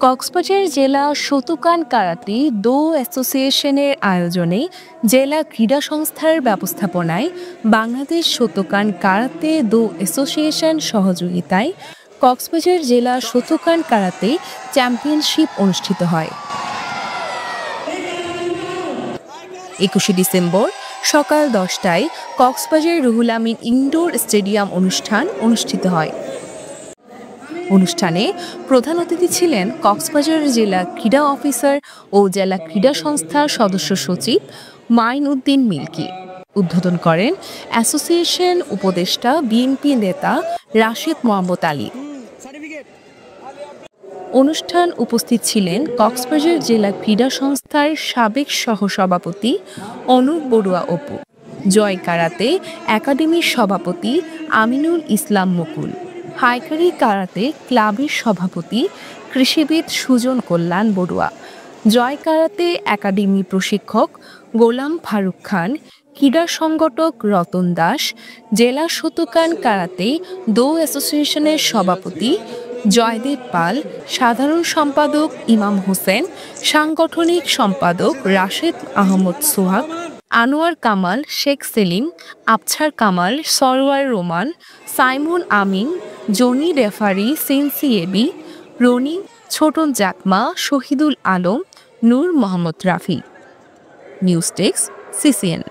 কক্সবাজার জেলা শতুকান কারাতে দো অ্যাসোসিয়েশনের আয়োজনে জেলা ক্রীড়া সংস্থার ব্যবস্থাপনায় বাংলাদেশ শতুকান কারাতে দো অ্যাসোসিয়েশন সহযোগিতায় কক্সবাজার জেলা শতুকান কারাতে চ্যাম্পিয়নশিপ অনুষ্ঠিত হয়। 21শে ডিসেম্বর সকাল 10টায় কক্সবাজার রুহুল আমিন ইনডোর স্টেডিয়াম অনুষ্ঠিত হয়। অনুষ্ঠানে প্রধান অতিথি ছিলেন কক্সবাজার জেলা ক্রীড়া অফিসার ও জেলা ক্রীড়া সংস্থার সদস্য সচিব মাইন উদ্দিন মিল্কি। উদ্বোধন করেন অ্যাসোসিয়েশন উপদেষ্টা বিএনপি নেতা রাশেদ মোহাম্মদ আলী। অনুষ্ঠান উপস্থিত ছিলেন কক্সবাজার জেলা ক্রীড়া সংস্থার সাবেক সহসভাপতি অনুপ বড়ুয়া অপু, জয় কারাতে একাডেমির সভাপতি আমিনুল ইসলাম মুকুল, হাইকারি কারাতে ক্লাবের সভাপতি কৃষিবিদ সুজন কল্যাণ বড়ুয়া, জয় কারাতে একাডেমি প্রশিক্ষক গোলাম ফারুক খান, ক্রীড়া সংগঠক রতন দাস, জেলা শতুকান কারাতে দো অ্যাসোসিয়েশনের সভাপতি জয়দেব পাল, সাধারণ সম্পাদক ইমাম হোসেন, সাংগঠনিক সম্পাদক রাশেদ আহমদ সোহাগ, আনোয়ার কামাল, শেখ সেলিম, আফছার কামাল, সরওয়ার রোমান, সাইমুন আমিন, জনি রেফারি, সিনসি এবি, Rony, Chhoton Jakma, Shahidul Alam, Nur Mohammad Rafi. News desk, CCN.